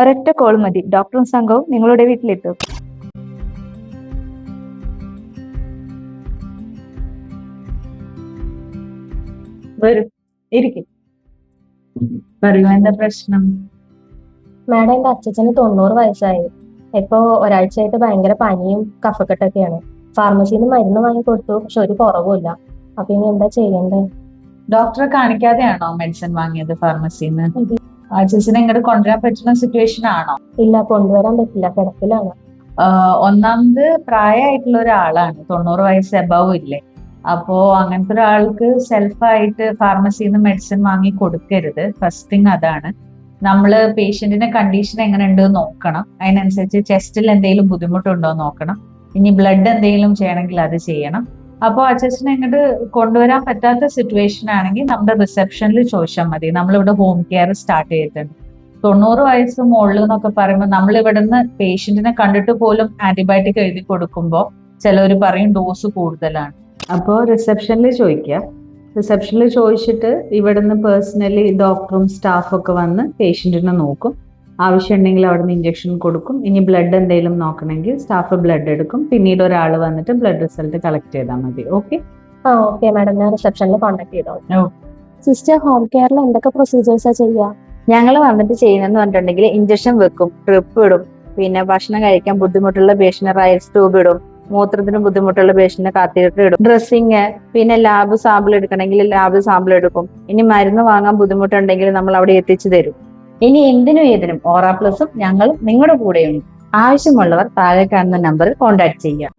ഒരൊറ്റ കോൾ മതി, ഡോക്ടറും സംഘവും നിങ്ങളുടെ വീട്ടിലെത്തും. വരും, ഇരിക്കും. പറയൂ, എന്താ പ്രശ്നം? മാഡം, എന്റെ അച്ഛന് 90 വയസ്സായി. ഇപ്പൊ ഒരാഴ്ചയായിട്ട് ഭയങ്കര പനിയും കഫക്കെട്ടൊക്കെയാണ്. ഫാർമസിയിൽ നിന്ന് മരുന്ന് വാങ്ങി കൊടുത്തു, പക്ഷെ ഒരു കുറവുമില്ല. അപ്പൊ ഇനി എന്താ ചെയ്യണ്ടേ? ഡോക്ടറെ കാണിക്കാതെയാണോ മെഡിസിൻ വാങ്ങിയത് ഫാർമസിന്ന്? ചേച്ചിനെ ഇങ്ങോട്ട് കൊണ്ടുവരാൻ പറ്റുന്ന സിറ്റുവേഷൻ ആണോ? ഇല്ല, കൊണ്ടുവരാൻ പറ്റില്ല, കിടപ്പിലാണ്. ഒന്നാമത് പ്രായമായിട്ടുള്ള ഒരാളാണ്, 90 വയസ്സ് എബവ് ഇല്ലേ. അപ്പോ അങ്ങനത്തെ ഒരാൾക്ക് സെൽഫായിട്ട് ഫാർമസിയിൽ നിന്ന് മെഡിസിൻ വാങ്ങി കൊടുക്കരുത്. ഫസ്റ്റ് തിങ് അതാണ്. നമ്മള് പേഷ്യന്റിന്റെ കണ്ടീഷൻ എങ്ങനെ ഉണ്ട് നോക്കണം. അതിനനുസരിച്ച് ചെസ്റ്റിൽ എന്തെങ്കിലും ബുദ്ധിമുട്ടുണ്ടോ നോക്കണം. ഇനി ബ്ലഡ് എന്തെങ്കിലും ചെയ്യണമെങ്കിൽ അത് ചെയ്യണം. അപ്പോൾ അച്ഛനെ ഇങ്ങോട്ട് കൊണ്ടുവരാൻ പറ്റാത്ത സിറ്റുവേഷൻ ആണെങ്കിൽ നമ്മുടെ റിസപ്ഷനിൽ ചോദിച്ചാൽ മതി. നമ്മളിവിടെ ഹോം കെയർ സ്റ്റാർട്ട് ചെയ്തിട്ടുണ്ട്. 90 വയസ്സ് മുകളിൽ എന്നൊക്കെ പറയുമ്പോൾ നമ്മൾ ഇവിടുന്ന് പേഷ്യന്റിനെ കണ്ടിട്ട് പോലും ആന്റിബയോട്ടിക് എഴുതി കൊടുക്കുമ്പോൾ ചിലവർ പറയും ഡോസ് കൂടുതലാണ്. അപ്പോൾ റിസപ്ഷനിൽ ചോദിക്കുക. റിസപ്ഷനിൽ ചോദിച്ചിട്ട് ഇവിടുന്ന് പേഴ്സണലി ഡോക്ടറും സ്റ്റാഫും ഒക്കെ വന്ന് പേഷ്യന്റിനെ നോക്കും. ആവശ്യമുണ്ടെങ്കിൽ അവിടുന്ന് ഇഞ്ചക്ഷൻ കൊടുക്കും. ഇനി ബ്ലഡ് എന്തെങ്കിലും നോക്കണമെങ്കിൽ സ്റ്റാഫ് ബ്ലഡ് എടുക്കും. പിന്നീട് ഒരാൾ വന്നിട്ട് ബ്ലഡ് റിസൾട്ട് കളക്ട് ചെയ്താൽ മതി. ഓക്കെ? ഓക്കെ മാഡം, ഞാൻ റിസപ്ഷനിൽ കോൺടാക്ട് ചെയ്തോളാം. സിസ്റ്റർ, ഹോം കെയറിൽ എന്തൊക്കെ പ്രൊസീജിയേഴ്സാ ചെയ്യുക? ഞങ്ങൾ വന്നിട്ട് ചെയ്യുന്നതെന്ന് പറഞ്ഞിട്ടുണ്ടെങ്കിൽ ഇഞ്ചക്ഷൻ വെക്കും, ട്രിപ്പ് ഇടും, പിന്നെ ഭക്ഷണം കഴിക്കാൻ ബുദ്ധിമുട്ടുള്ള പേഷ്യന്റ് റൈസ് ട്യൂബ് ഇടും, മൂത്രത്തിന് ബുദ്ധിമുട്ടുള്ള പേഷ്യന്റ് കാത്തീറ്റർ ഇടും, ഡ്രസ്സിങ്, പിന്നെ ലാബ് സാമ്പിൾ എടുക്കണമെങ്കിൽ ലാബ് സാമ്പിൾ എടുക്കും. ഇനി മരുന്ന് വാങ്ങാൻ ബുദ്ധിമുട്ടുണ്ടെങ്കിൽ നമ്മൾ അവിടെ എത്തിച്ചു തരും. ഇനി എന്തിനും ഏതിനും ഓറാ പ്ലസും ഞങ്ങളും നിങ്ങളുടെ കൂടെയുണ്ട്. ആവശ്യമുള്ളവർ താഴെ കാണുന്ന നമ്പറിൽ കോൺടാക്ട് ചെയ്യുക.